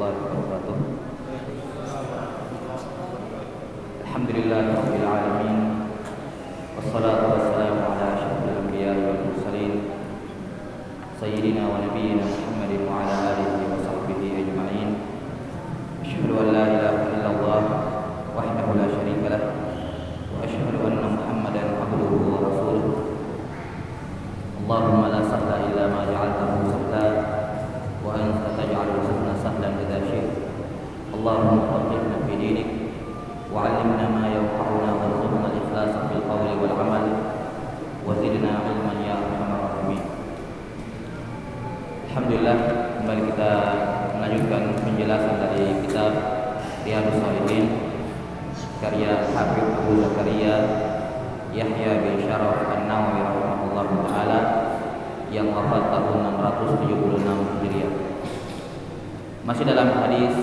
warahmatullahi wabarakatuh. Alhamdulillahirabbil alamin. Wassalatu wassalamu ala asyrofil anbiya'i wal mursalin sayyidina wa nabiyyina Muhammadin wa ala alihi wa sahbihi ajma'in. Asyhadu an la ilaha illallah wahdahu la syarika lah wa asyhadu anna Muhammadan abduhu wa rasuluh. Allahumma la sahla illa ma ja'altahu sahla wa anta taj'alul hazna sahlan idza syi'ta. Allahumma faqihna fi dinik wa 'allimna ma yanfa'una warzuqna al-ikhlasa fil qawli wal 'amal wa zidna 'ilman ya arhamar rahimin. Alhamdulillah, kembali kita melanjutkan penjelasan dari kitab Riyadhus Shalihin karya Habib Abu Zakaria Yahya bin Syaraf An-Nawawi rahimahullahu taala yang wafat tahun 676 Hijriah. Masih dalam hadis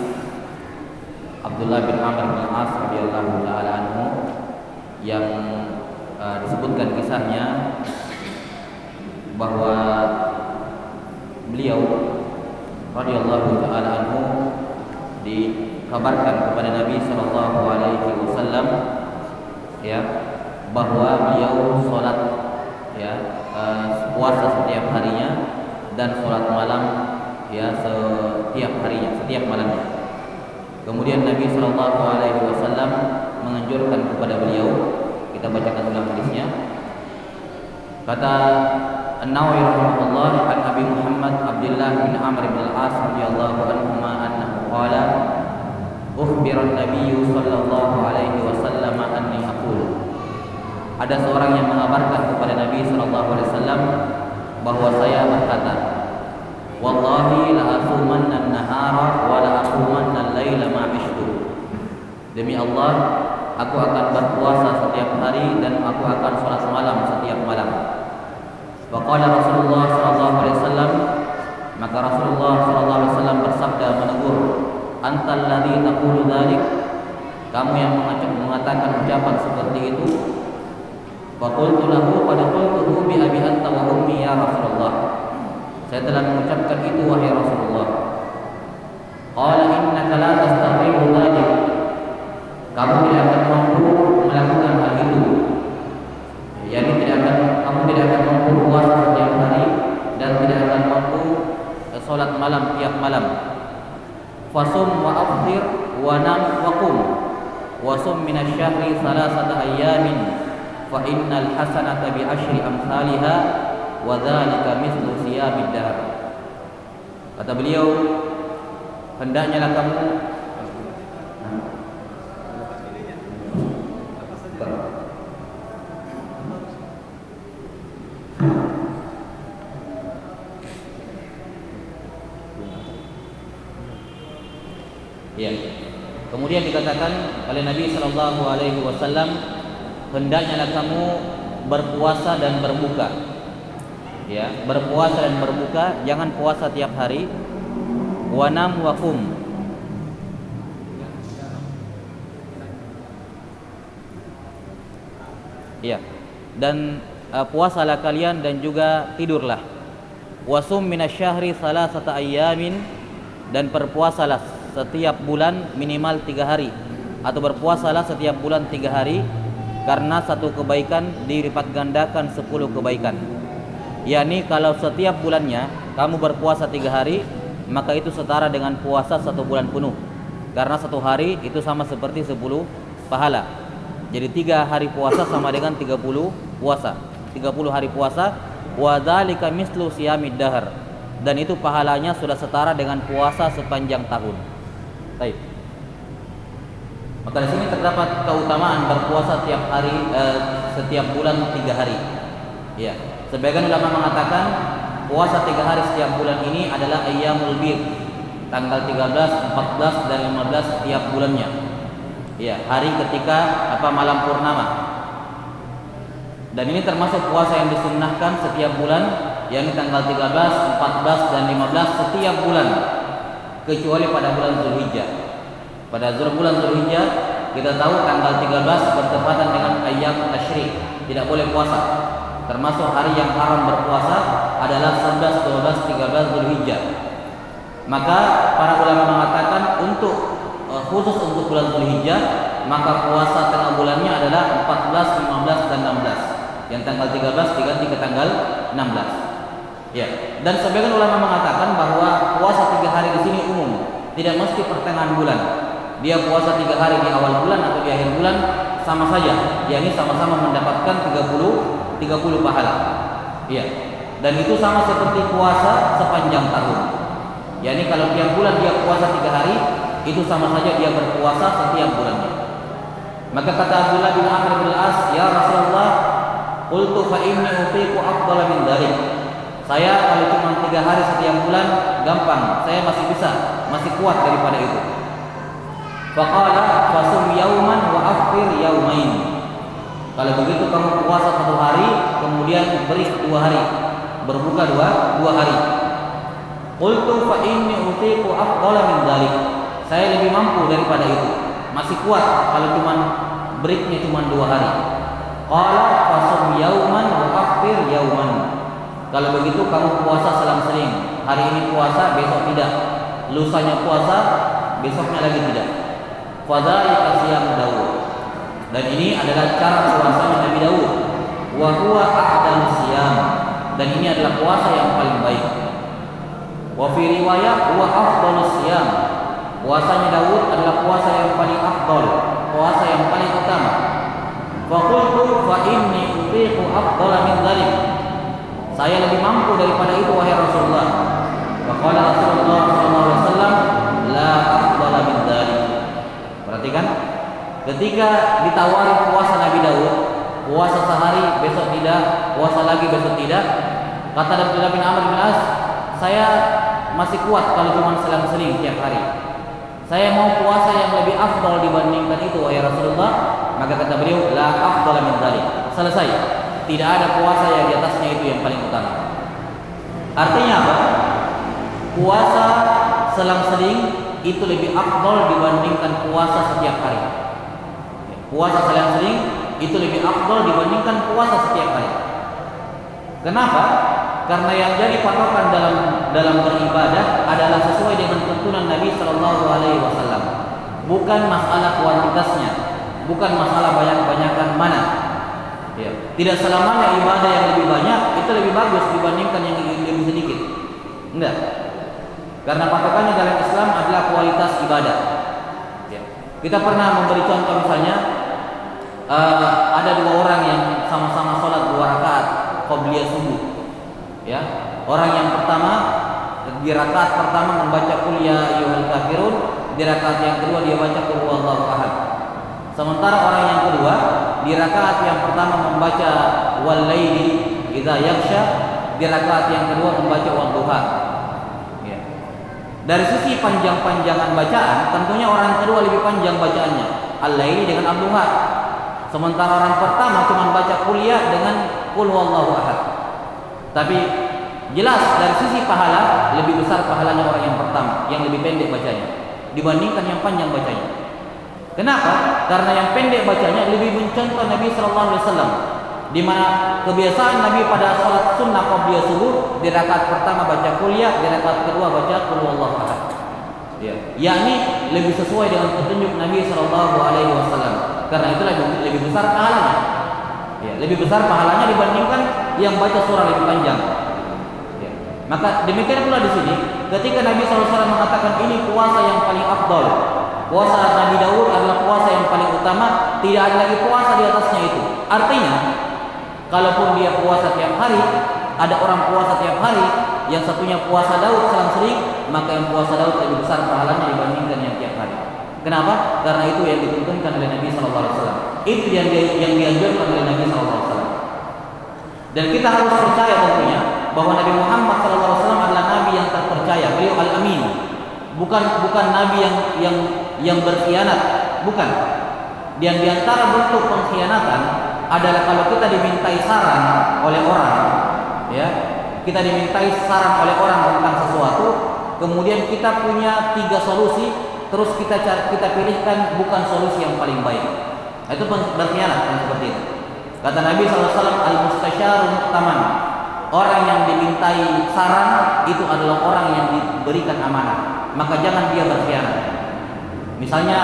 Abdullah bin Amr bin As radhiyallahu taala anhu yang disebutkan kisahnya bahwa beliau radhiyallahu taala anhu dikabarkan kepada Nabi sallallahu alaihi wasallam ya bahwa beliau sholat puasa setiap harinya dan sholat malam setiap harinya, setiap malamnya. Kemudian Nabi sallallahu alaihi wasallam menganjurkan kepada beliau, kita bacakan ulang hadisnya. Kata An-Nawawi rahimahullah, an Abi Muhammad Abdullah bin Amr bin Al-As radhiyallahu anhuma annahu qala ukhbira an-nabiy sallallahu alaihi wasallam anni aqul. Ada seorang yang mengabarkan kepada Nabi sallallahu alaihi wasallam bahwa saya berkata, wallahi la asumanna an-nahara wa la aqumanna al-laila ma ishtu. Demi Allah, aku akan berpuasa setiap hari dan aku akan salat malam setiap malam. Wa qala Rasulullah sallallahu alaihi wasallam, maka Rasulullah sallallahu alaihi wasallam bersabda menegur, antal ladzi taqulu dzalik, kamu yang mengatakan ucapan seperti itu. Fa qultu lahu qad qultuhu bi abi anta wa ummi ya Rasulullah. Saya telah mengucapkan itu wahai Rasulullah. Qala innaka la tastati'u dzalik. Kamu tidak akan mampu melakukan hal itu. Yani kamu tidak akan mampu puasa setiap hari dan tidak akan mampu salat malam tiap malam. Fasum wa afthir wa nam wa qum wa sum min asy-syahri thalathata ayyamin fa innal hasanata bi asyri amsalha wa dzalika mithlu siyamid dahr. Kata beliau, hendaknya kamu Kemudian dikatakan oleh Nabi sallallahu alaihi wasallam, hendaknya kamu berpuasa dan berbuka. Ya, berpuasa dan berbuka, jangan puasa tiap hari. Wa nam wa qum. Ya. Dan puasalah kalian dan juga tidurlah. Wasum minasy-syahri salasata ayyamin, dan berpuasalah setiap bulan minimal 3 hari, atau berpuasalah setiap bulan 3 hari, karena satu kebaikan dilipat gandakan 10 kebaikan. Yani kalau setiap bulannya kamu berpuasa 3 hari, maka itu setara dengan puasa 1 bulan penuh, karena 1 hari itu sama seperti 10 pahala. Jadi 3 hari puasa sama dengan 30 puasa, 30 hari puasa. Wa dzalika mislu siyamid dahr, dan itu pahalanya sudah setara dengan puasa sepanjang tahun. Baik. Maka di sini terdapat keutamaan berpuasa setiap hari, setiap bulan 3 hari. Ya, sebagian ulama mengatakan puasa 3 hari setiap bulan ini adalah ayyamul bir, tanggal 13, 14 dan 15 setiap bulannya. Ya, hari ketika malam purnama. Dan ini termasuk puasa yang disunnahkan setiap bulan, yakni tanggal 13, 14 dan 15 setiap bulan, kecuali pada bulan Zulhijjah. Pada bulan Zulhijjah kita tahu tanggal 13 bertepatan dengan ayyam tasyrik, tidak boleh puasa. Termasuk hari yang haram berpuasa adalah 11, 12, 13 Zulhijjah. Maka para ulama mengatakan untuk khusus untuk bulan Dzulhijjah, maka puasa tengah bulannya adalah 14, 15 dan 16. Yang tanggal 13 diganti ke tanggal 16. Ya. Dan sebagian ulama mengatakan bahwa puasa 3 hari di sini umum, tidak mesti pertengahan bulan. Dia puasa 3 hari di awal bulan atau di akhir bulan sama saja. Yakni sama-sama mendapatkan 30 pahala. Iya. Dan itu sama seperti puasa sepanjang tahun. Yakni kalau tiap bulan dia puasa 3 hari, itu sama saja dia berpuasa setiap bulannya. Maka kata Abdullah bin Amr bin Al-As, "Ya Rasulullah, qultu fa inni utiqu afdala min dzalik." Saya kalau cuma 3 hari setiap bulan gampang, saya masih kuat daripada itu. Faqala fasum yauman wa aftir yaumain. Kalau begitu kamu puasa 1 hari, kemudian beri 2 hari, berbuka 2 hari. Qultu fa inni utiqu afdala min dzalik. Saya lebih mampu daripada itu, masih kuat kalau cuma breaknya cuma 2 hari. Qala fasum yauman wa aftir yauman. Kalau begitu kamu puasa selang-seling. Hari ini puasa, besok tidak. Lusanya puasa, besoknya lagi tidak. Fadzalika siyam Daud. Dan ini adalah cara puasa Nabi Daud. Wa huwa a'dalus siyam. Dan ini adalah puasa yang paling baik. Wa fi riwayat huwa afdalus siyam. Puasanya Daud adalah puasa yang paling afdal, puasa yang paling utama. Fa qultu fa inni utiqu afdala min dzalik. Saya lebih mampu daripada itu wahai Rasulullah. Faqala Rasulullah sallallahu alaihi wasallam, la afdala min dzalik. Perhatikan, ketika ditawari puasa Nabi Daud, puasa sehari besok tidak, puasa lagi besok tidak, kata Abdullah bin Amr bin As, saya masih kuat kalau cuma selang-seling tiap hari. Saya mau puasa yang lebih afdal dibandingkan itu wahai Rasulullah. Maka kata beliau, la afdala min dzalik. Selesai. Tidak ada puasa yang di atasnya itu yang paling utama. Artinya apa? Puasa selang-seling itu lebih afdal dibandingkan puasa setiap hari. Puasa selang-seling itu lebih afdal dibandingkan puasa setiap hari. Kenapa? Karena yang jadi patokan dalam beribadah adalah sesuai dengan tuntunan Nabi Shallallahu Alaihi Wasallam, bukan masalah kuantitasnya, bukan masalah banyak-banyakan mana. Ya. Tidak selamanya ibadah yang lebih banyak itu lebih bagus dibandingkan yang lebih sedikit. Enggak. Karena patokannya dalam Islam adalah kualitas ibadah. Ya. Kita pernah memberi contoh misalnya ada 2 orang yang sama-sama sholat 2 rakaat qobliyah subuh. Ya, orang yang pertama di rakaat pertama membaca qul ya ayyuhal kafirun, di rakaat yang kedua dia baca qul huwallahu ahad. Sementara orang yang kedua di rakaat yang pertama membaca wal laili idza yaghsha, di rakaat yang kedua membaca wadduha. Ya. Dari sisi panjang-panjangan bacaan, tentunya orang kedua lebih panjang bacaannya, al-laili dengan ad-duha. Sementara orang pertama cuma baca qul ya dengan qul huwallahu ahad. Tapi jelas dari sisi pahala lebih besar pahalanya orang yang pertama, yang lebih pendek bacanya dibandingkan yang panjang bacanya. Kenapa? Karena yang pendek bacanya lebih mencontoh Nabi Sallallahu Alaihi Wasallam, di mana kebiasaan Nabi pada salat sunnah qobliyah subuh di rakaat pertama baca qul ya, di rakaat kedua baca qul huwallahu ahad. Ya, yakni lebih sesuai dengan petunjuk Nabi Sallallahu Alaihi Wasallam. Karena itu lebih besar pahalanya. Ya, lebih besar pahalanya dibandingkan yang baca surah lebih panjang. Ya. Maka demikian pula di sini, ketika Nabi SAW mengatakan ini puasa yang paling afdal, puasa Nabi Daud adalah puasa yang paling utama, tidak ada lagi puasa di atasnya itu. Artinya, kalaupun dia puasa tiap hari, ada orang puasa tiap hari, yang satunya puasa Daud selang-seling, maka yang puasa Daud lebih besar pahalanya dibandingkan yang tiap hari. Kenapa? Karena itu yang dituntunkan oleh Nabi SAW. Itu yang dianjurkan oleh Nabi SAW. Dan kita harus percaya tentunya bahwa Nabi Muhammad SAW adalah Nabi yang terpercaya. Beliau Al-Amin. Bukan Nabi yang berkhianat. Bukan. Dan di antara bentuk pengkhianatan adalah kalau kita dimintai saran oleh orang, ya, kita dimintai saran oleh orang tentang sesuatu, kemudian kita punya 3 solusi. Terus kita pilihkan bukan solusi yang paling baik. Itu berkhianat seperti itu. Kata Nabi SAW, al-mustasyarun taman. orang yang dimintai saran itu adalah orang yang diberikan amanah, maka jangan dia berkhianat. Misalnya,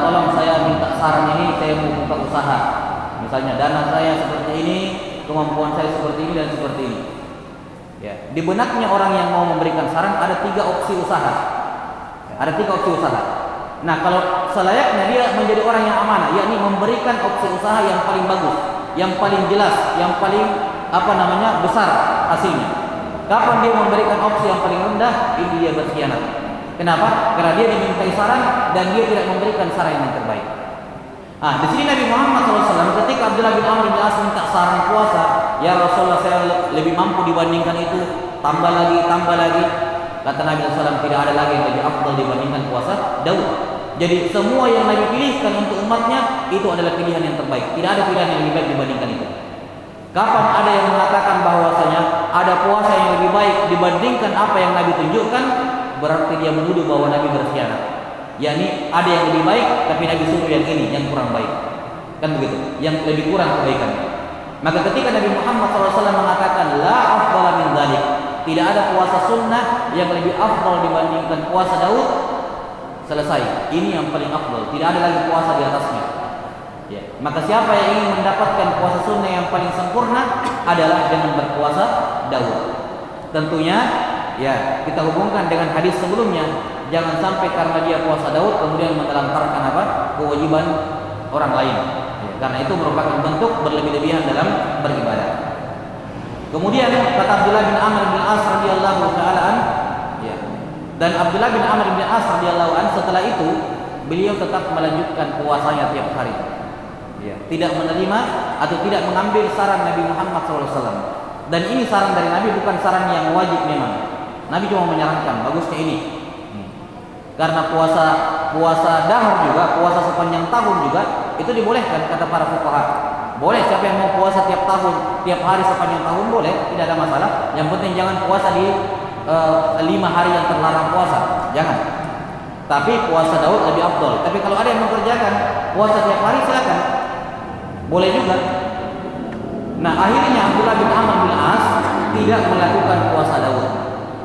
tolong saya minta saran ini, saya mau buka usaha. Misalnya dana saya seperti ini, kemampuan saya seperti ini dan seperti ini. Ya, di benaknya orang yang mau memberikan saran ada 3 opsi usaha. Ada 3 opsi usaha. Nah, kalau selayaknya dia menjadi orang yang amanah, yakni memberikan opsi usaha yang paling bagus, yang paling jelas, yang paling besar hasilnya. Kapan dia memberikan opsi yang paling rendah, ini dia berkhianat. Kenapa? Karena dia dimintai saran dan dia tidak memberikan saran yang terbaik. Di sini Nabi Muhammad SAW ketika Abdullah bin Amr bin As minta saran puasa, ya Rasulullah saya lebih mampu dibandingkan itu, tambah lagi. Kata Nabi SAW, tidak ada lagi yang lebih afdal dibandingkan puasa Daud. Jadi semua yang Nabi pilihkan untuk umatnya itu adalah pilihan yang terbaik. Tidak ada pilihan yang lebih baik dibandingkan itu. Kapan ada yang mengatakan bahwasanya ada puasa yang lebih baik dibandingkan apa yang Nabi tunjukkan, berarti dia menuduh bahwa Nabi berkhianat. Yakni ada yang lebih baik tapi Nabi suruh yang ini yang kurang baik. Kan begitu, yang lebih kurang kebaikan. Maka ketika Nabi Muhammad SAW mengatakan la afdala min dzalik, tidak ada puasa sunnah yang lebih afdal dibandingkan puasa Daud, selesai. Ini yang paling afdal, tidak ada lagi puasa di atasnya. Ya. Maka siapa yang ingin mendapatkan puasa sunnah yang paling sempurna adalah dengan berpuasa Daud. Tentunya ya kita hubungkan dengan hadis sebelumnya, jangan sampai karena dia puasa Daud kemudian menelantarkan kewajiban orang lain. Ya, karena itu merupakan bentuk berlebih-lebihan dalam beribadah. Kemudian kata Abdullah bin Amr bin As radhiyallahu taala an, ya. Dan Abdullah bin Amr bin As radhiyallahu an setelah itu beliau tetap melanjutkan puasanya tiap hari. Ya, tidak menerima atau tidak mengambil saran Nabi Muhammad SAW. Dan ini saran dari Nabi, bukan saran yang wajib memang. Nabi cuma menyarankan, bagusnya ini. Karena puasa dahar juga, puasa sepanjang tahun juga itu dibolehkan kata para fuqaha. Boleh, siapa yang mau puasa tiap tahun, tiap hari sepanjang tahun boleh, tidak ada masalah. Yang penting jangan puasa di 5 hari yang terlarang puasa, jangan. Tapi puasa Daud lebih afdol. Tapi kalau ada yang mengerjakan puasa tiap hari silakan, boleh juga. Nah, akhirnya Abdullah bin Amr bin As tidak melakukan puasa Daud.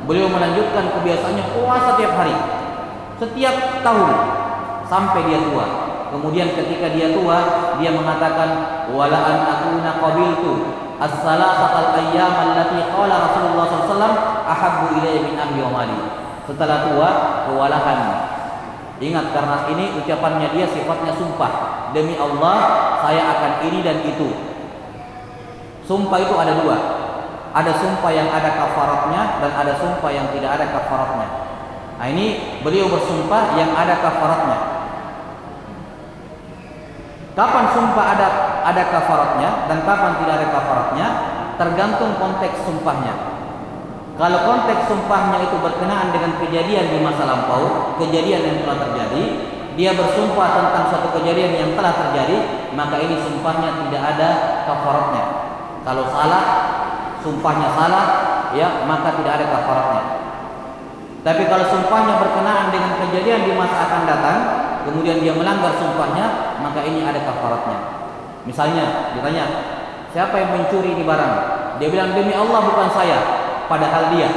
Beliau melanjutkan kebiasaannya puasa tiap hari, setiap tahun sampai dia tua. Kemudian ketika dia tua, dia mengatakan wala an akuna qabiltu as-salasatal ayyam allati qala Rasulullah SAW ahabbu ilayya min ahli wa mali. Setelah tua, kewalahan. Ingat, karena ini ucapannya dia sifatnya sumpah. Demi Allah, saya akan ini dan itu. Sumpah itu ada 2. Ada sumpah yang ada kafaratnya dan ada sumpah yang tidak ada kafaratnya. Nah, ini beliau bersumpah yang ada kafaratnya. Kapan sumpah ada kafaratnya dan kapan tidak ada kafaratnya tergantung konteks sumpahnya. Kalau konteks sumpahnya itu berkenaan dengan kejadian di masa lampau, kejadian yang telah terjadi, dia bersumpah tentang suatu kejadian yang telah terjadi, maka ini sumpahnya tidak ada kafaratnya. Kalau salah, sumpahnya salah, ya maka tidak ada kafaratnya. Tapi kalau sumpahnya berkenaan dengan kejadian di masa akan datang, kemudian dia melanggar sumpahnya, maka ini ada kafaratnya. Misalnya ditanya, siapa yang mencuri ini barang? Dia bilang demi Allah bukan saya, padahal dia.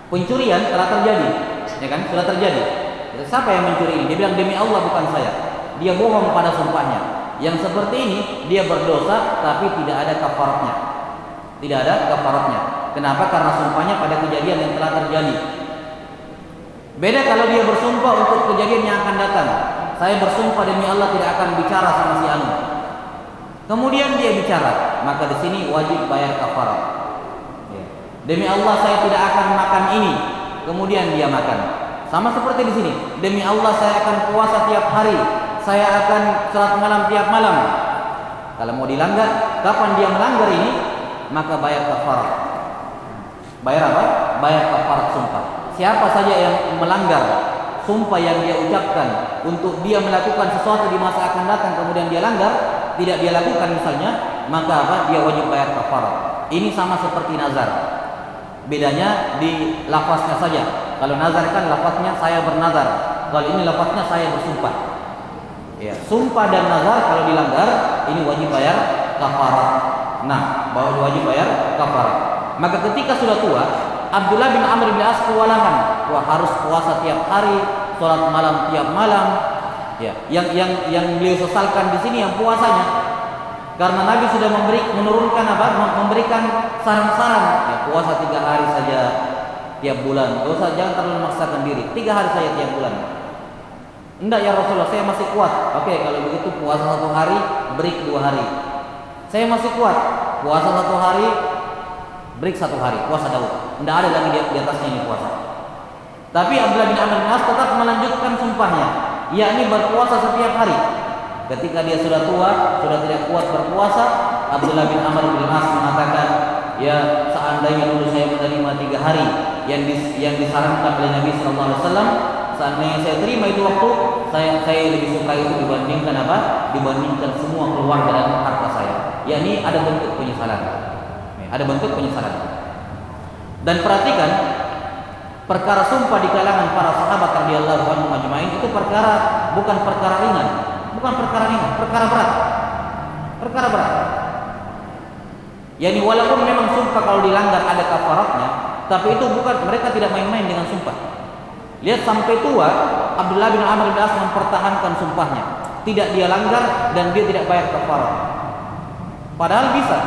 Pencurian telah terjadi, ya kan? Sudah terjadi. Siapa yang mencuri ini? Dia bilang demi Allah bukan saya. Dia bohong pada sumpahnya. Yang seperti ini dia berdosa tapi tidak ada kafaratnya. Tidak ada kafaratnya. Kenapa? Karena sumpahnya pada kejadian yang telah terjadi. Beda kalau dia bersumpah untuk kejadian yang akan datang. Saya bersumpah demi Allah tidak akan bicara sama si anu. Kemudian dia bicara, maka di sini wajib bayar kafarat. Ya. Demi Allah saya tidak akan makan ini. Kemudian dia makan. Sama seperti di sini. Demi Allah saya akan puasa tiap hari. Saya akan salat malam tiap malam. Kalau mau dilanggar, kapan dia melanggar ini, maka bayar kafarat. Bayar apa? Bayar kafarat sumpah. Siapa saja yang melanggar sumpah yang dia ucapkan untuk dia melakukan sesuatu di masa akan datang, kemudian dia langgar, tidak dia lakukan misalnya, maka apa? Dia wajib bayar kafarat. Ini sama seperti nazar. Bedanya di lafaznya saja. Kalau nazar kan lafaznya saya bernazar. Kalau ini lafaznya saya bersumpah. Ya, sumpah dan nazar kalau dilanggar ini wajib bayar kafarat. Nah, wajib bayar kafarah. Maka ketika sudah tua, Abdullah bin Amr bin As kewalahan, wah harus puasa tiap hari, sholat malam tiap malam. Ya, yang beliau sesalkan di sini yang puasanya, karena Nabi sudah memberikan saran-saran, ya, puasa 3 hari saja tiap bulan, jangan terlalu memaksakan diri, 3 hari saja tiap bulan. Enggak ya Rasulullah, saya masih kuat. Oke, kalau begitu puasa 1 hari, break 2 hari. Saya masih kuat, puasa 1 hari, break 1 hari, puasa Daud. Enggak ada lagi di atasnya ini puasa. Tapi Abdullah bin Amr bin As tetap melanjutkan sumpahnya, yakni berpuasa setiap hari. Ketika dia sudah tua, sudah tidak kuat berpuasa, Abdullah bin Amr bin As mengatakan, ya seandainya dulu saya menerima 3 hari yang disarankan oleh Nabi SAW, seandainya saya terima itu waktu, saya lebih suka itu dibandingkan apa? Dibandingkan semua keluarga dan harta saya. Yakni ada bentuk penyesalan. Ada bentuk penyesalan. Dan perhatikan, perkara sumpah di kalangan para sahabat radhiyallahu anhum ajmain itu bukan perkara ringan, perkara berat. Perkara berat. Yani walaupun memang sumpah kalau dilanggar ada kafaratnya, tapi itu bukan, mereka tidak main-main dengan sumpah. Lihat sampai tua Abdullah bin Amr bin As mempertahankan sumpahnya, tidak dia langgar dan dia tidak bayar kafarat. Padahal bisa.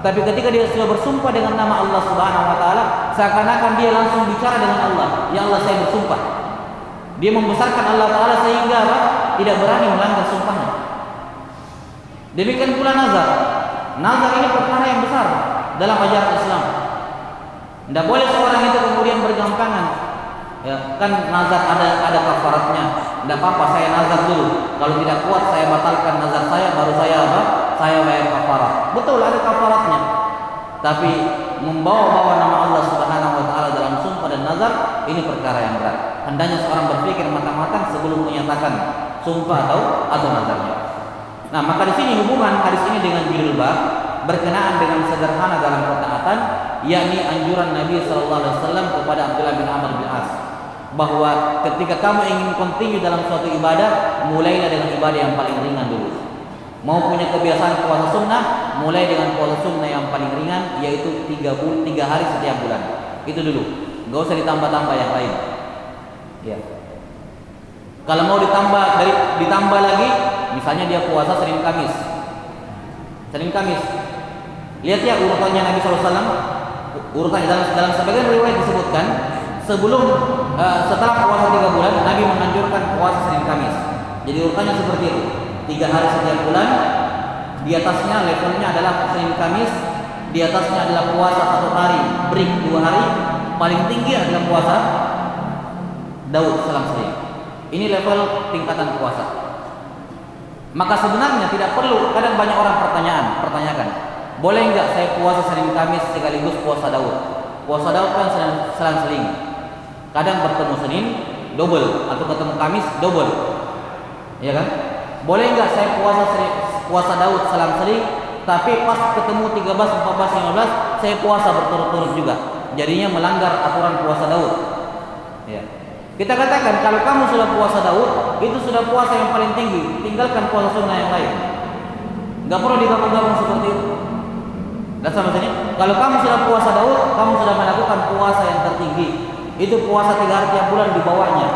Tapi ketika dia sudah bersumpah dengan nama Allah Subhanahu wa taala, seakan-akan dia langsung bicara dengan Allah. Ya Allah, saya bersumpah. Dia membesarkan Allah taala sehingga apa? Tidak berani melanggar sumpahnya. Demikian pula nazar. Nazar ini perkara yang besar dalam ajaran Islam. Tidak boleh seorang itu kemudian bergampangan. Ya, kan nazar ada kafaratnya. Tidak apa-apa, saya nazar dulu. Kalau tidak kuat saya batalkan nazar saya, baru saya apa? Saya bayar kafarat. Betul ada kafaratnya. Tapi membawa-bawa nama Allah Subhanahu wa taala dalam sumpah dan nazar ini perkara yang berat. Hendaknya seorang berpikir matang-matang sebelum menyatakan sumpah atau nazarnya. Nah, maka di sini hubungan hadis ini dengan judul bab berkenaan dengan sederhana dalam ketaatan, yakni anjuran Nabi sallallahu alaihi wasallam kepada Abdullah bin Amr bin As bahwa ketika kamu ingin continue dalam suatu ibadah, mulailah dengan ibadah yang paling ringan dulu. Mau punya kebiasaan puasa sunnah, mulai dengan puasa sunnah yang paling ringan, yaitu 3 hari setiap bulan. Itu dulu, nggak usah ditambah-tambah yang lain. Ya. Kalau mau ditambah lagi, misalnya dia puasa Senin Kamis. Lihat ya urutannya Nabi SAW. Urutannya dalam sebagian riwayat disebutkan setelah puasa 3 bulan Nabi menganjurkan puasa Senin Kamis. Jadi urutannya seperti itu. 3 hari setiap bulan, di atasnya levelnya adalah Senin Kamis, di atasnya adalah puasa 1 hari, break 2 hari, paling tinggi adalah puasa Daud selang-seling. Ini level tingkatan puasa. Maka sebenarnya tidak perlu, kadang banyak orang pertanyakan, boleh enggak saya puasa Senin Kamis sekaligus puasa Daud? Puasa Daud kan selang-seling. Kadang bertemu Senin double atau ketemu Kamis double. Ya kan? Boleh enggak saya puasa Daud selang-seling, tapi pas ketemu 13, 14, 15 saya puasa berturut-turut juga. Jadinya melanggar aturan puasa Daud. Ya. Kita katakan kalau kamu sudah puasa Daud, itu sudah puasa yang paling tinggi. Tinggalkan puasa sunnah yang lain. Enggak perlu digabung-gabung seperti itu. Dan sama saja, kalau kamu sudah puasa Daud, kamu sudah melakukan puasa yang tertinggi. Itu puasa 3 hari tiap bulan di bawahnya.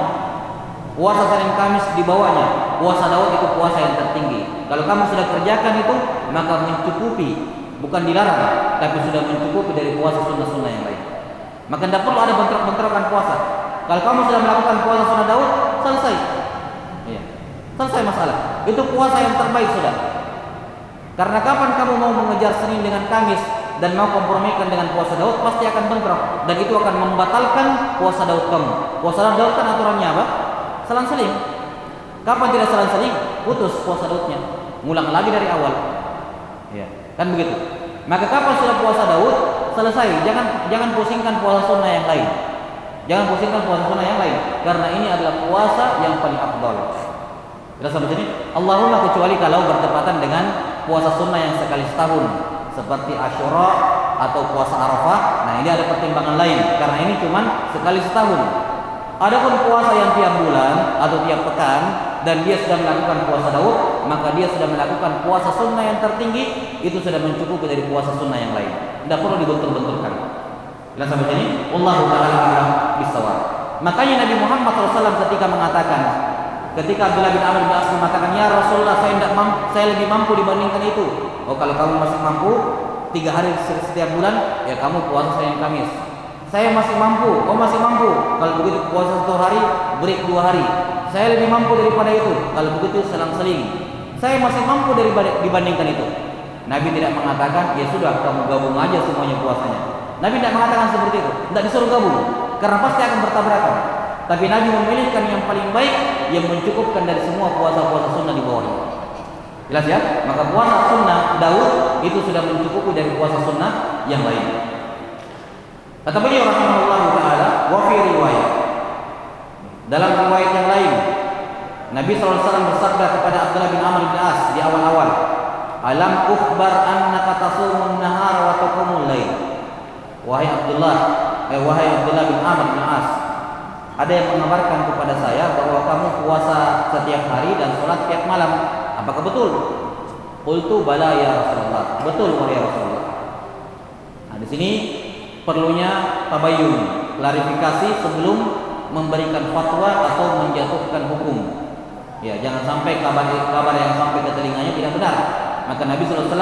Puasa Senin Kamis di bawahnya. Puasa Daud itu puasa yang tertinggi. Kalau kamu sudah kerjakan itu, maka mencukupi, bukan dilarang, tapi sudah mencukupi dari puasa sunnah-sunnah yang lain. Maka tidak perlu ada bentrok-bentrokan puasa. Kalau kamu sudah melakukan puasa sunnah Daud, selesai. Iya. Selesai masalah. Itu puasa yang terbaik sudah. Karena kapan kamu mau mengejar Senin dengan Kamis dan mau kompromikan dengan puasa Daud, pasti akan bentrok dan itu akan membatalkan puasa Daud kamu. Puasa Daud kan aturannya apa? Selang-seling. Kapan tidak selang-seling, putus puasa Daudnya, ngulang lagi dari awal. Ya, kan begitu. Maka kapan sudah puasa Daud, selesai. Jangan pusingkan puasa sunnah yang lain. Jangan pusingkan puasa sunnah yang lain, karena ini adalah puasa yang paling afdal. Jelas sampai sini? Allahumma kecuali kalau bertepatan dengan puasa sunnah yang sekali setahun, seperti Asyura atau puasa Arafah. Nah, ini ada pertimbangan lain, karena ini cuma sekali setahun. Adapun puasa yang tiap bulan atau tiap pekan dan dia sudah melakukan puasa Daud, maka dia sudah melakukan puasa sunnah yang tertinggi, itu sudah mencukupi dari puasa sunnah yang lain. Tidak perlu dibentur-benturkan. Jelas sampai sini? Wallahu ta'ala a'lam bissawab. Makanya Nabi Muhammad SAW ketika Abdullah bin Amr bin As mengatakan, ya Rasulullah, saya lebih mampu dibandingkan itu. Oh, kalau kamu masih mampu 3 hari setiap bulan, ya kamu puasa Senin Kamis. Saya masih mampu, oh masih mampu. Kalau begitu puasa 1 hari, break 2 hari. Saya lebih mampu daripada itu. Kalau begitu selang-seling. Saya masih mampu dibandingkan itu. Nabi tidak mengatakan, ya sudah kamu gabung aja semuanya puasanya. Nabi tidak mengatakan seperti itu. Tidak disuruh gabung, karena pasti akan bertabrakan. Tapi Nabi memilihkan yang paling baik, yang mencukupkan dari semua puasa-puasa sunnah di bawahnya. Jelas ya? Maka puasa sunnah Daud itu sudah mencukupi dari puasa sunnah yang lain. Kata beliau rahimahullah ta'ala, wa fi riwayat, dalam riwayat yang lain, Nabi SAW bersabda kepada Abdullah bin Amr bin As di awal-awal, alam ukhbar annaka tasumun nahar wa taqumul lail. Wahai Abdullah bin Amr bin As, ada yang mengabarkan kepada saya bahwa kamu puasa setiap hari dan sholat tiap malam. Apakah betul? Qultu bala ya Rasulullah. Betul wahai Rasulullah. Nah, di sini perlunya tabayyun, klarifikasi sebelum memberikan fatwa atau menjatuhkan hukum. Ya, jangan sampai kabar yang sampai ke telinganya tidak benar. Maka Nabi SAW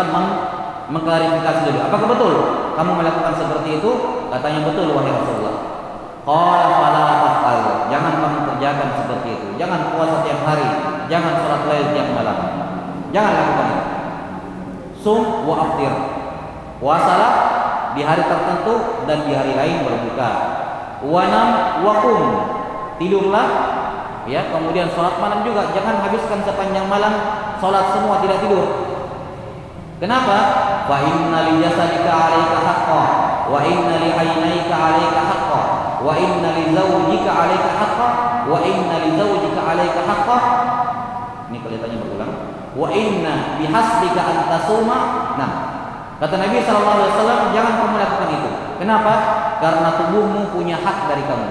mengklarifikasi dulu. Apakah betul kamu melakukan seperti itu? Katanya betul wahai Rasulullah. Qala fala taf'al. Jangan kamu kerjakan seperti itu. Jangan puasa tiap hari, jangan salat lail tiap malam. Jangan lakukan itu. Sum wa aftir. Puasalah di hari tertentu dan di hari lain berbuka. Wanam wa qum. Tidurlah, ya, kemudian salat malam juga. Jangan habiskan sepanjang malam salat semua tidak tidur. Kenapa? Fa inna li jasadika 'alaika haqqan wa inna li 'ainaika 'alaika haqqan wa inna li zawjika 'alaika haqqan wa inna li zawjika 'alaika haqqan. Ini kelihatannya berulang. Wa inna bihasbika an tasuma. Nah, kata Nabi SAW, jangan kamu lakukan itu. Kenapa? Karena tubuhmu punya hak dari kamu.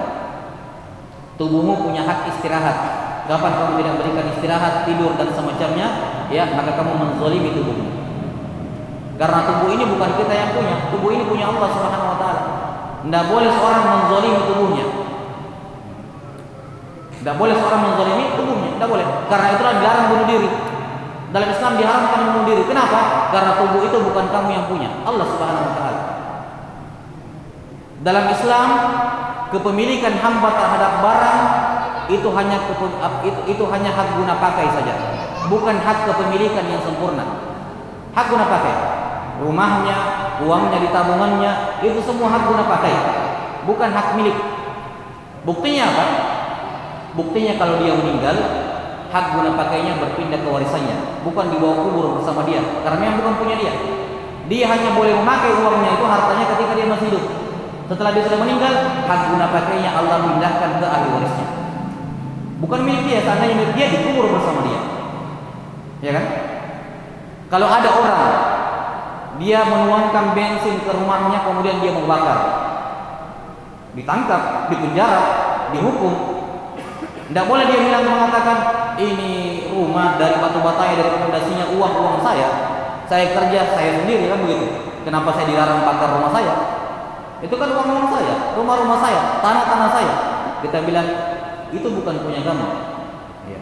Tubuhmu punya hak istirahat. Kapan kamu tidak berikan istirahat, tidur dan semacamnya, ya, maka kamu menzalimi tubuhmu. Karena tubuh ini bukan kita yang punya. Tubuh ini punya Allah Subhanahu wa taala. Tidak boleh seorang menzalimi tubuhnya. Tidak boleh seorang menzalimi tubuhnya. Tidak boleh. Karena itulah dilarang bunuh diri. Dalam Islam diharamkan bunuh diri. Kenapa? Karena tubuh itu bukan kamu yang punya, Allah Subhanahu wa taala. Dalam Islam, kepemilikan hamba terhadap barang itu hanya hak guna pakai saja, bukan hak kepemilikan yang sempurna. Hak guna pakai, rumahnya, uangnya di tabungannya, itu semua hak guna pakai, bukan hak milik. Buktinya apa? Buktinya kalau dia meninggal, hak guna pakainya berpindah ke warisannya, bukan dibawa kubur bersama dia, karena yang bukan punya dia. Dia hanya boleh memakai uangnya itu, hartanya, ketika dia masih hidup. Setelah dia sudah meninggal, hak guna pakainya Allah pindahkan ke ahli warisnya. Bukan milik dia, seandainya milik dia dikubur bersama dia. Ya kan? Kalau ada orang dia menuangkan bensin ke rumahnya kemudian dia membakar, ditangkap, dipenjara, dihukum. Tidak boleh dia bilang mengatakan ini rumah dari batu batanya, dari fondasinya uang saya kerja saya sendiri, kan begitu. Kenapa saya dilarang bakar rumah saya? Itu kan uang saya, rumah saya, tanah saya. Kita bilang itu bukan punya kamu. Ya.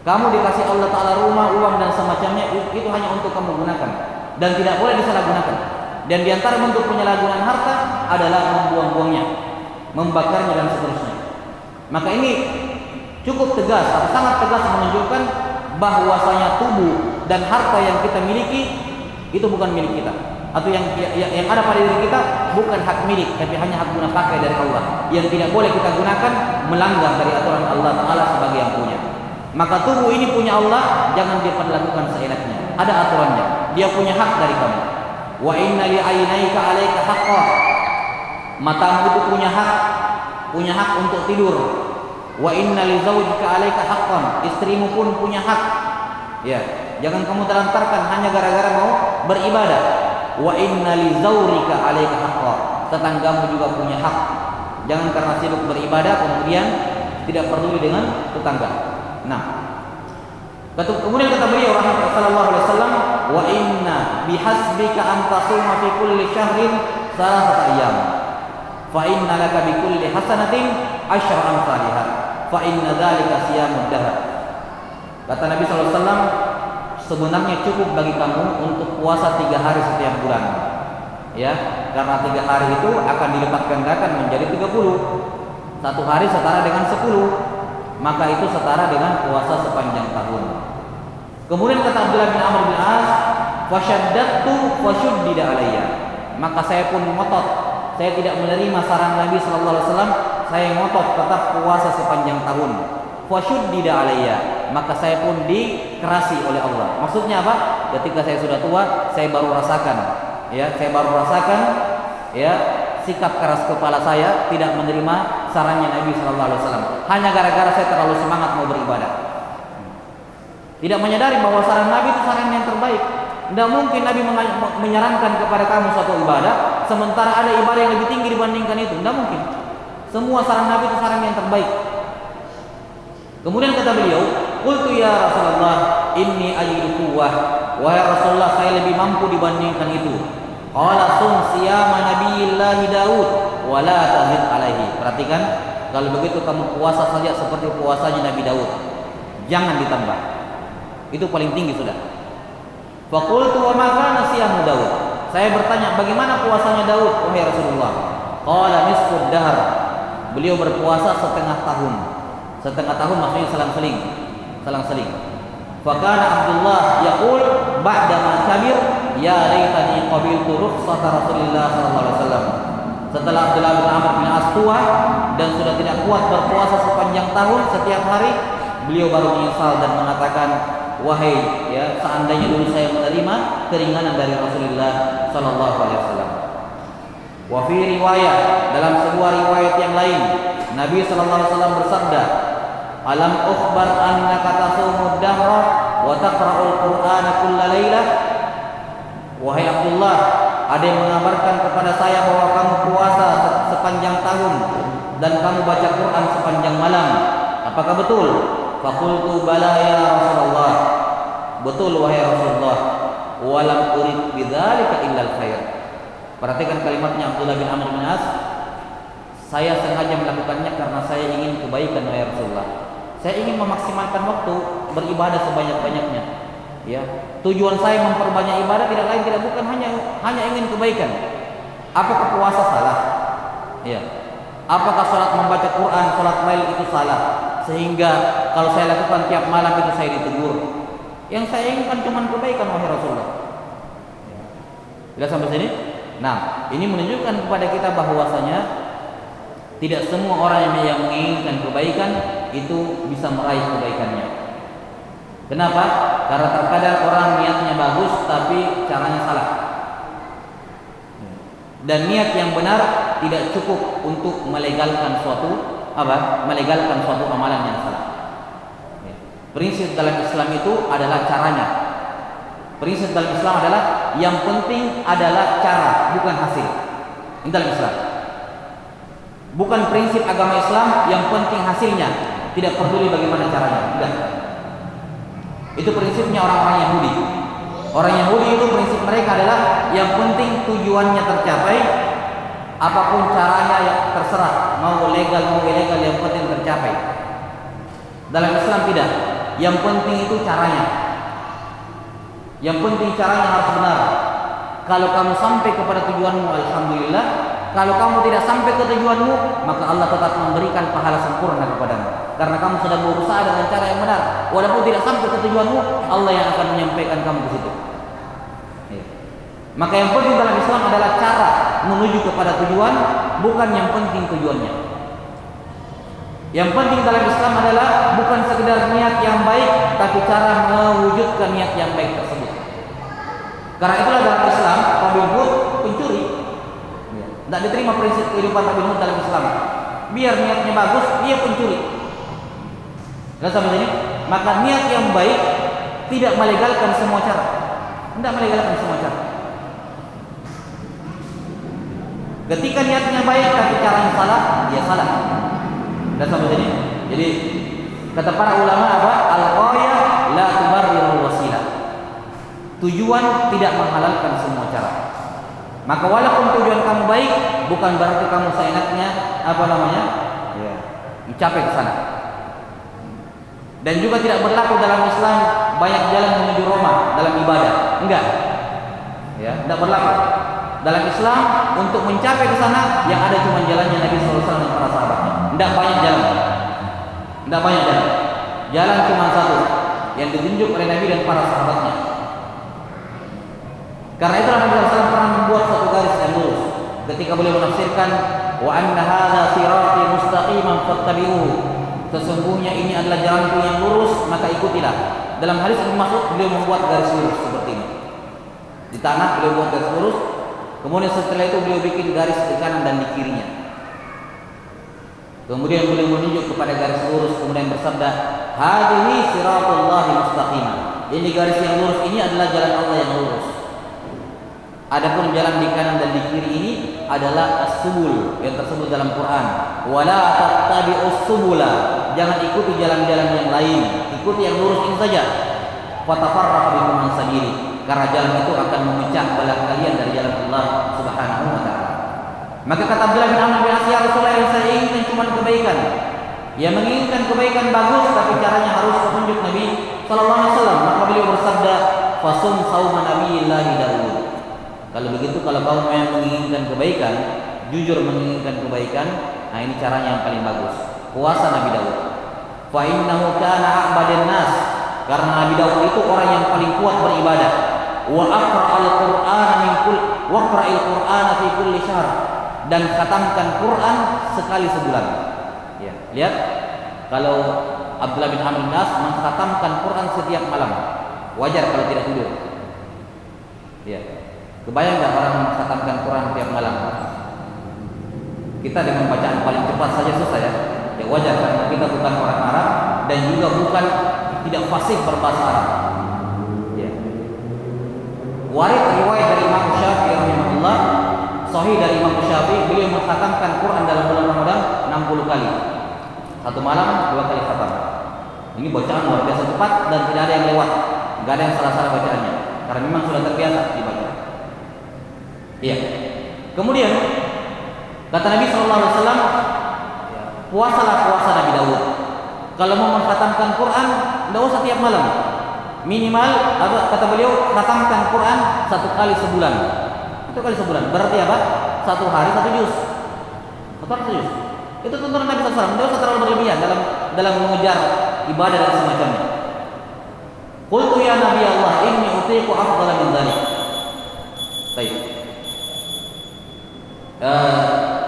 Kamu dikasih Allah Ta'ala rumah, uang dan semacamnya, itu hanya untuk kamu gunakan dan tidak boleh disalahgunakan. Dan diantara bentuk penyalahgunaan harta adalah membuang-buangnya, membakarnya dan seterusnya. Maka ini cukup tegas, sangat tegas menunjukkan bahwasanya tubuh dan harta yang kita miliki itu bukan milik kita, atau yang ada pada diri kita bukan hak milik, tapi hanya hak guna pakai dari Allah yang tidak boleh kita gunakan melanggar dari aturan Allah Ta'ala sebagai yang punya. Maka tubuh ini punya Allah, jangan dia perlakukan seenaknya, ada aturannya. Dia punya hak dari kamu. Wa inna li 'ainaika 'alaika haqqan. Matamu itu punya hak untuk tidur. Wa inna li zawjika 'alaika haqqan. Istrimu pun punya hak. Ya, jangan kamu terlantarkan hanya gara-gara mau beribadah. Wa inna li zawrika 'alaika haqqan. Tetanggamu juga punya hak. Jangan karena sibuk beribadah kemudian tidak peduli dengan tetangga. Nah, Kemudian kata beliau sallallahu alaihi wasallam, wa inna bihasbika an tasuma fi kulli syahrin salasata ayyam. Fa inna laka bi kulli hasanatin asyra amsalha. Fa inna dzalika siyamud dahr. Kata Nabi sallallahu alaihi wasallam, sebenarnya cukup bagi kamu untuk puasa 3 hari setiap bulan. Ya, karena 3 hari itu akan dilipat gandakan menjadi 30. 1 hari setara dengan 10. Maka itu setara dengan puasa sepanjang tahun. Kemudian kata Abdullah bin Amr bin As, fasyaddatu fashuddida alayya. Maka saya pun ngotot, saya tidak menerima saran Nabi sallallahu alaihi wasallam, saya ngotot tetap puasa sepanjang tahun. Fashuddida alayya, maka saya pun dikerasi oleh Allah. Maksudnya apa? Ketika saya sudah tua, saya baru rasakan, ya, sikap keras kepala saya tidak menerima sarannya Nabi sallallahu alaihi wasallam. Hanya gara-gara saya terlalu semangat mau beribadah. Tidak menyadari bahwa saran Nabi itu saran yang terbaik. Tidak mungkin Nabi menyarankan kepada kamu suatu ibadah sementara ada ibadah yang lebih tinggi dibandingkan itu. Tidak mungkin. Semua saran Nabi itu saran yang terbaik. Kemudian kata beliau, qultu ya Rasulullah, inni ajidu quwwah. Wahai Rasulullah, saya lebih mampu dibandingkan itu. Qala sum siyama nabiyillah Daud wa la tazid alaihi. Perhatikan, kalau begitu kamu puasa saja seperti puasanya Nabi Daud. Jangan ditambah. Itu paling tinggi sudah. Faqultu wa ma kana siyamu Daud. Saya bertanya, bagaimana puasanya Daud wahai Rasulullah? Qala nisfud dahr. Beliau berpuasa setengah tahun. Setengah tahun maksudnya selang-seling. Fakana Abdullah yaqul ba'da ma kabir ya laitani qabiltu rukhsata Rasulillah sallallahu alaihi wasallam. Setelah Abdullah bin Amr bin As tua dan sudah tidak kuat berpuasa sepanjang tahun setiap hari, beliau baru menyesal dan mengatakan, wahai, ya, seandainya dulu saya menerima keringanan dari Rasulullah sallallahu alaihi wasallam. Wa fi riwayat, dalam sebuah riwayat yang lain, Nabi sallallahu alaihi wasallam bersabda, alam ukhbar annaka tasumud dahra wa taqra'ul qur'ana kulla lailah. Wahai Abdullah, ada yang mengabarkan kepada saya bahwa kamu puasa sepanjang tahun dan kamu baca Quran sepanjang malam. Apakah betul? Faqultu bala ya Rasulullah. Betul wahai Rasulullah. Walam urid bidzalika illal khair. Perhatikan kalimatnya Abdullah bin Amr bin As. Saya sengaja melakukannya karena saya ingin kebaikan wahai Rasulullah. Saya ingin memaksimalkan waktu beribadah sebanyak-banyaknya. Ya, tujuan saya memperbanyak ibadah tidak lain tidak bukan hanya ingin kebaikan. Apakah puasa salah? Ya. Apakah salat membaca Quran, salat lail itu salah? Sehingga kalau saya lakukan tiap malam itu saya ditegur. Yang saya inginkan cuma kebaikan wahai Rasulullah. Tidak sampai sini? Nah, ini menunjukkan kepada kita bahwasanya tidak semua orang yang menginginkan kebaikan itu bisa meraih kebaikannya. Kenapa? Karena terkadang orang niatnya bagus tapi caranya salah. Dan niat yang benar tidak cukup untuk melegalkan suatu amalan yang salah. Prinsip dalam Islam itu adalah caranya. Prinsip dalam Islam adalah yang penting adalah cara, bukan hasil. Ini dalam Islam. Bukan prinsip agama Islam yang penting hasilnya, tidak peduli bagaimana caranya. Tidak. Itu prinsipnya orang-orang Yahudi. Orang Yahudi itu prinsip mereka adalah yang penting tujuannya tercapai, apapun caranya yang terserah, mau legal mau ilegal yang penting tercapai. Dalam Islam tidak. Yang penting itu caranya. Yang penting caranya harus benar. Kalau kamu sampai kepada tujuanmu, alhamdulillah. Kalau kamu tidak sampai ke tujuanmu, maka Allah tetap memberikan pahala sempurna kepadamu. Karena kamu sudah berusaha dengan cara yang benar. Walaupun tidak sampai ke tujuanmu, Allah yang akan menyampaikan kamu ke situ. Maka yang penting dalam Islam adalah cara menuju kepada tujuan, bukan yang penting tujuannya. Yang penting dalam Islam adalah bukan sekedar niat yang baik, tapi cara mewujudkan niat yang baik tersebut. Karena itulah dalam Islam, Robin Hood pencuri. Tidak diterima prinsip kehidupan Robin Hood dalam Islam. Biar niatnya bagus, dia pencuri. Dan sama ini, maka niat yang baik tidak melegalkan semua cara. Tidak melegalkan semua cara. Ketika niatnya baik tapi caranya salah, dia salah. Dan sama ini. Jadi kata para ulama apa? Al-ghayah la tubarrirul wasilah. Tujuan tidak menghalalkan semua cara. Maka walaupun tujuan kamu baik, bukan berarti kamu seenaknya mencapai ke sana. Dan juga tidak berlaku dalam Islam banyak jalan menuju Roma dalam ibadah. Enggak. Ya, tidak berlaku. Dalam Islam untuk mencapai ke sana yang ada cuma jalannya Nabi sallallahu alaihi wasallam dan para sahabatnya. Tidak banyak jalan. Tidak banyak jalan. Jalan cuma satu yang ditunjuk oleh Nabi dan para sahabatnya. Karena itulah Nabi sallallahu alaihi wasallam pernah membuat satu garis yang lurus ketika beliau menafsirkan wa anna hadza sirati mustaqiman fattabi'uhu. Sesungguhnya ini adalah jalanku yang lurus, maka ikutilah. Dalam hadis Ibnu Mas'ud beliau membuat garis lurus seperti ini. Di tanah beliau buat garis lurus, kemudian setelah itu beliau bikin garis di kanan dan di kirinya. Kemudian beliau menunjuk kepada garis lurus, kemudian bersabda, "Hadhihi siratullahi mustaqimah." Ini garis yang lurus ini adalah jalan Allah yang lurus. Adapun jalan di kanan dan di kiri ini adalah as-subul yang tersebut dalam Quran. Wala tattabi'us subula. Jangan ikuti jalan-jalan yang lain. Ikuti yang lurus ini saja. Fatafarraqu bikum an sabili. Karena jalan itu akan memecah belah kalian dari jalan Allah Subhanahu wa taala. Maka kata Abdullah bin Amr bin As, ya Rasulullah, yang saya inginkan cuma kebaikan. Ya, menginginkan kebaikan bagus, tapi caranya harus petunjuk Nabi sallallahu alaihi wasallam. Maka beliau bersabda, "Fasum sauma Nabiyillahi Daud." Kalau begitu, kalau kamu yang menginginkan kebaikan, jujur menginginkan kebaikan, nah ini caranya yang paling bagus. Puasa Nabi Daud. Fa innahu kana a'badan nas. Karena Nabi Daud itu orang yang paling kuat beribadah. Wa aqra'al Qur'ana min kull waqra'il Qur'ana fi kulli syahr. Dan khatamkan Quran sekali sebulan. Ya, lihat kalau Abdullah bin Amr bin As mengkhatamkan Quran setiap malam. Wajar kalau tidak tidur. Ya. Kebayang nggak orang mengkhatamkan Quran tiap malam? Kita dengan bacaan paling cepat saja susah ya. Ya wajar karena kita bukan orang Arab dan juga bukan tidak fasih berbahasa Arab. Ya. Warid riwayat dari Imam Syafi'i rahimahullah, sahih dari Imam Syafi'i, beliau mengkhatamkan Quran dalam bulan Ramadan 60 kali. Satu malam 2 kali khatam. Ini bacaan luar biasa cepat dan tidak ada yang lewat, nggak ada yang salah-salah bacaannya karena memang sudah terbiasa dibaca. Iya. Kemudian kata Nabi sallallahu alaihi wasallam, puasalah puasa Nabi Daud. Kalau mau mengkhatamkan Quran, tidak usah tiap malam. Minimal kata beliau, khatamkan Quran 1 kali sebulan. 1 kali sebulan. Berarti apa? 1 hari 1 juz. 1 hari 1 juz. Itu tuntunan Nabi sallallahu alaihi wasallam. Tidak usah terlalu berlebihan dalam mengejar ibadah dan semacamnya. Qultu ya Nabi Allah, inni utiqu afdala min dzalik. Baik.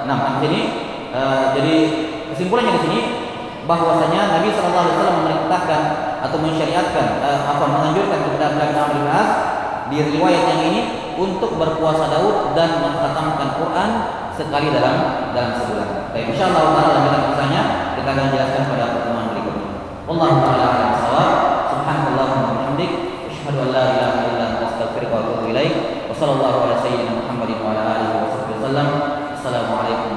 Nah, di sini jadi kesimpulannya di sini bahwasanya Nabi sallallahu alaihi wasallam memerintahkan atau mensyariatkan menganjurkan kepada Abdullah bin Amr bin As di riwayat yang ini untuk berpuasa Daud dan mengkhatamkan Quran sekali dalam sebulan. Baik, insyaallah taala dalam kisahnya kita akan jelaskan pada pertemuan berikutnya. Wallahu taala a'lam bissawab. Subhanallahumma wa bihamdik, asyhadu an la ilaha illa anta, astaghfiruka wa atubu ilaik. Wa sallallahu ala sayyidina Muhammadin wa ala alihi wa sahbihi wasallam. Assalamualaikum